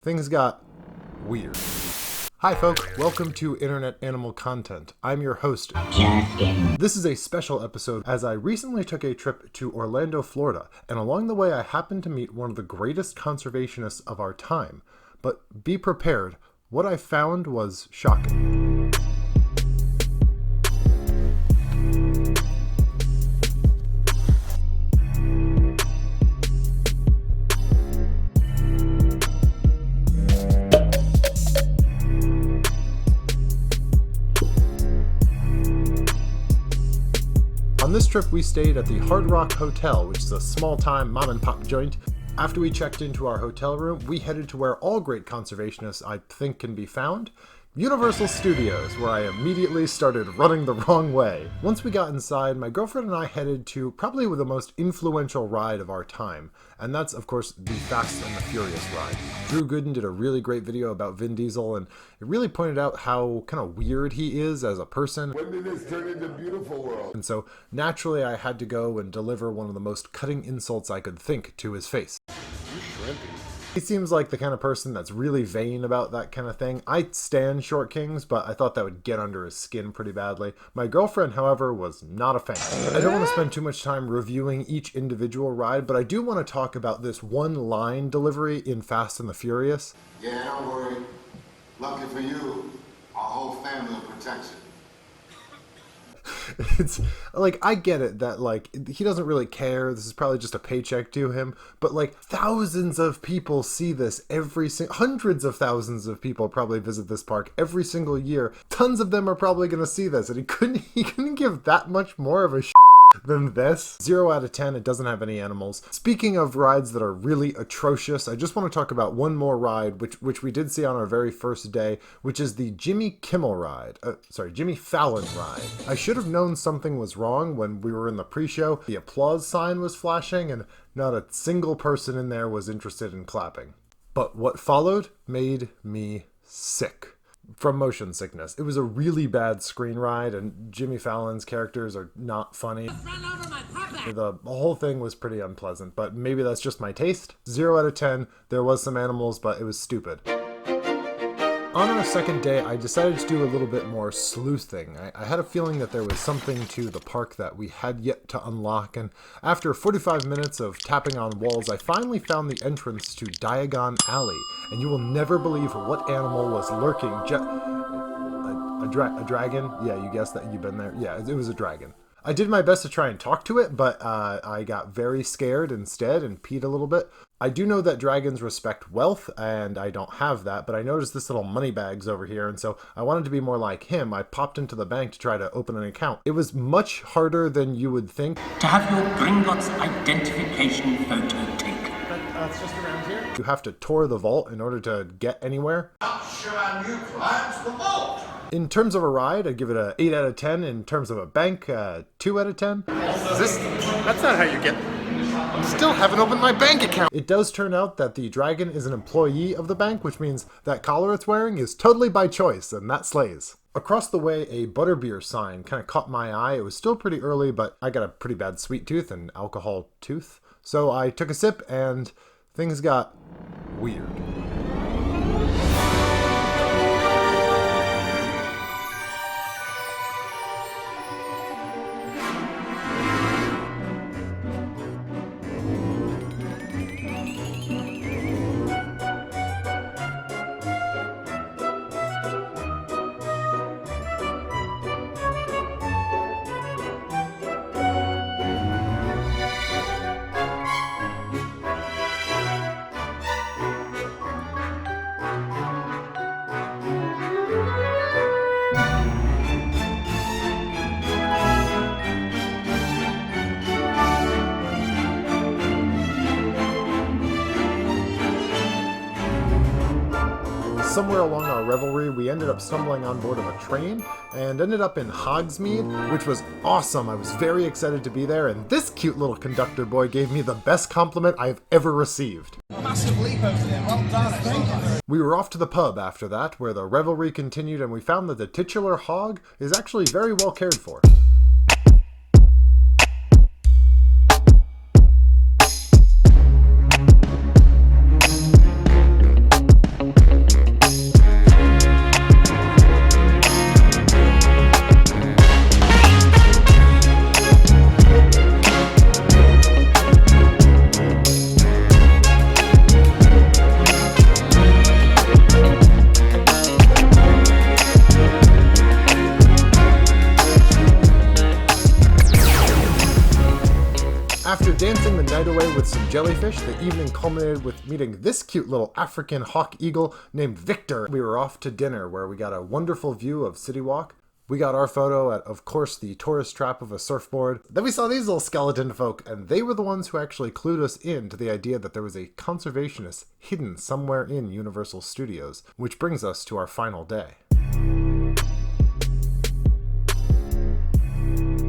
Things got weird. Hi folks, welcome to Internet Animal Content. I'm your host, Justin. This is a special episode as I recently took a trip to Orlando, Florida, and along the way I happened to meet one of the greatest conservationists of our time. But be prepared, what I found was shocking. On this trip, we stayed at the Hard Rock Hotel, which is a small-time mom-and-pop joint. After we checked into our hotel room, we headed to where all great conservationists I think can be found, Universal Studios, where I immediately started running the wrong way. Once we got inside, my girlfriend and I headed to probably the most influential ride of our time, and that's, of course, the Fast and the Furious ride. Drew Gooden did a really great video about Vin Diesel, and it really pointed out how kind of weird he is as a person. When did this turn into Beautiful World? And so, naturally, I had to go and deliver one of the most cutting insults I could think to his face. You're shrimpy. He seems like the kind of person that's really vain about that kind of thing. I stand short kings, but I thought that would get under his skin pretty badly. My girlfriend, however, was not a fan. I don't want to spend too much time reviewing each individual ride, but I do want to talk about this one-line delivery in Fast and the Furious. Yeah, don't worry. Lucky for you, our whole family will protect you. It's like, I get it that like he doesn't really care, this is probably just a paycheck to him, but like thousands of people see this hundreds of thousands of people probably visit this park every single year. Tons of them are probably going to see this, and he couldn't give that much more of a than this. 0 out of 10, it doesn't have any animals. Speaking of rides that are really atrocious, I just want to talk about one more ride, which we did see on our very first day, which is the Jimmy Fallon ride. I should have known something was wrong when we were in the pre-show. The applause sign was flashing, and not a single person in there was interested in clapping. But what followed made me sick. From motion sickness. It was a really bad screen ride, and Jimmy Fallon's characters are not funny. The whole thing was pretty unpleasant, but maybe that's just my taste. 0 out of 10, there was some animals, but it was stupid. On our second day, I decided to do a little bit more sleuthing. I had a feeling that there was something to the park that we had yet to unlock, and after 45 minutes of tapping on walls, I finally found the entrance to Diagon Alley, and you will never believe what animal was lurking. A dragon? Yeah, you guessed that. You've been there. Yeah, it was a dragon. I did my best to try and talk to it, but I got very scared instead and peed a little bit. I do know that dragons respect wealth, and I don't have that, but I noticed this little money bags over here, and so I wanted to be more like him. I popped into the bank to try to open an account. It was much harder than you would think. To have your Gringotts identification photo taken. That's just around here. You have to tour the vault in order to get anywhere. I'll show our new clients the vault. In terms of a ride, I'd give it a 8 out of 10. In terms of a bank, 2 out of 10. That's not how you get... I still haven't opened my bank account. It does turn out that the dragon is an employee of the bank, which means that collar it's wearing is totally by choice, and that slays. Across the way, a butterbeer sign kind of caught my eye. It was still pretty early, but I got a pretty bad sweet tooth and alcohol tooth. So I took a sip, and things got weird. Somewhere along our revelry, we ended up stumbling on board of a train and ended up in Hogsmeade, which was awesome. I was very excited to be there, and this cute little conductor boy gave me the best compliment I've ever received. Massive leap over there. Well done. Thank you. We were off to the pub after that, where the revelry continued, and we found that the titular hog is actually very well cared for. night away with some jellyfish. The evening culminated with meeting this cute little African hawk eagle named Victor. We were off to dinner where we got a wonderful view of City Walk. We got our photo at, of course, the tourist trap of a surfboard. Then we saw these little skeleton folk, and they were the ones who actually clued us in to the idea that there was a conservationist hidden somewhere in Universal Studios, which brings us to our final day.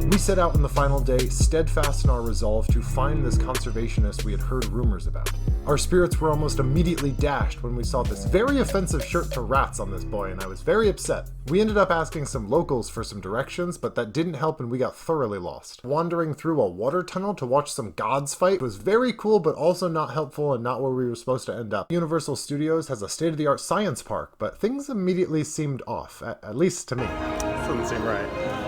We set out on the final day, steadfast in our resolve to find this conservationist we had heard rumors about. Our spirits were almost immediately dashed when we saw this very offensive shirt to rats on this boy, and I was very upset. We ended up asking some locals for some directions, but that didn't help and we got thoroughly lost. Wandering through a water tunnel to watch some gods fight was very cool, but also not helpful and not where we were supposed to end up. Universal Studios has a state-of-the-art science park, but things immediately seemed off, at least to me. Doesn't seem right.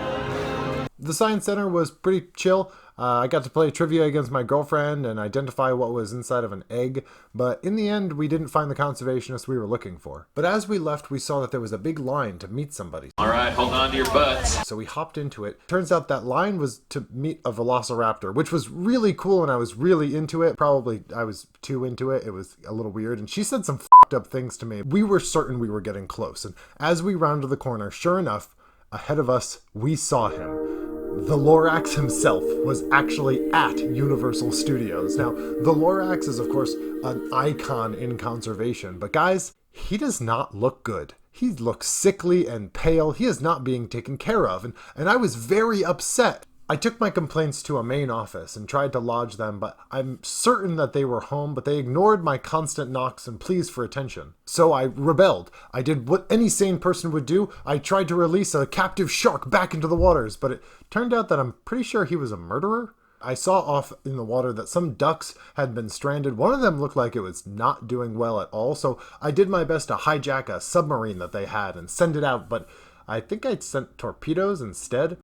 The Science Center was pretty chill. I got to play trivia against my girlfriend and identify what was inside of an egg, but in the end, we didn't find the conservationist we were looking for. But as we left, we saw that there was a big line to meet somebody. All right, hold on to your butts. So we hopped into it. Turns out that line was to meet a velociraptor, which was really cool, and I was really into it. Probably I was too into it. It was a little weird, and she said some fucked up things to me. We were certain we were getting close, and as we rounded the corner, sure enough, ahead of us, we saw him. The Lorax himself was actually at Universal Studios. Now, the Lorax is, of course, an icon in conservation, but guys, he does not look good. He looks sickly and pale. He is not being taken care of, and I was very upset. I took my complaints to a main office and tried to lodge them, but I'm certain that they were home, but they ignored my constant knocks and pleas for attention. So I rebelled. I did what any sane person would do. I tried to release a captive shark back into the waters, but it turned out that I'm pretty sure he was a murderer. I saw off in the water that some ducks had been stranded. One of them looked like it was not doing well at all, so I did my best to hijack a submarine that they had and send it out, but I think I sent torpedoes instead.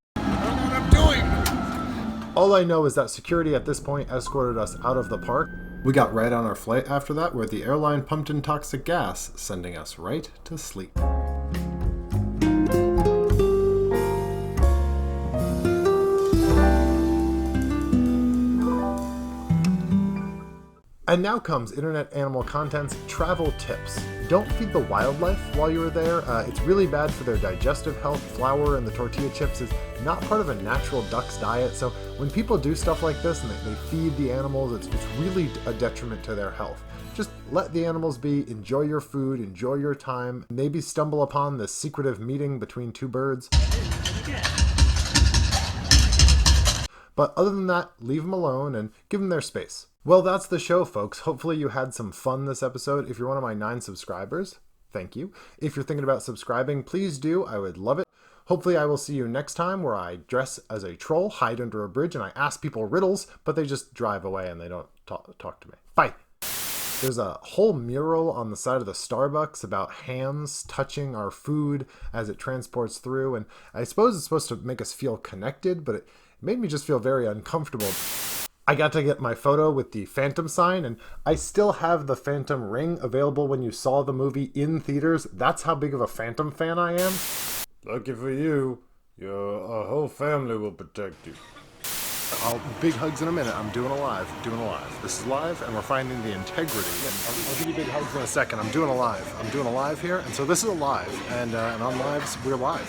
All I know is that security at this point escorted us out of the park. We got right on our flight after that, where the airline pumped in toxic gas, sending us right to sleep. And now comes Internet Animal Content's travel tips. Don't feed the wildlife while you're there. It's really bad for their digestive health. Flour and the tortilla chips is not part of a natural duck's diet. So when people do stuff like this and they feed the animals, it's really a detriment to their health. Just let the animals be, enjoy your food, enjoy your time, maybe stumble upon this secretive meeting between two birds. But other than that, leave them alone and give them their space. Well, that's the show, folks. Hopefully you had some fun this episode. If you're one of my 9 subscribers, thank you. If you're thinking about subscribing, please do. I would love it. Hopefully I will see you next time where I dress as a troll, hide under a bridge, and I ask people riddles, but they just drive away and they don't talk to me. Bye. There's a whole mural on the side of the Starbucks about hands touching our food as it transports through, and I suppose it's supposed to make us feel connected, but it made me just feel very uncomfortable. I got to get my photo with the Phantom sign, and I still have the Phantom ring available when you saw the movie in theaters. That's how big of a Phantom fan I am. Lucky for you, your whole family will protect you. Big hugs in a minute. I'm doing a live. This is live, and we're finding the integrity. I'll give you big hugs in a second. I'm doing a live here, and so this is a live, and on lives, we're live.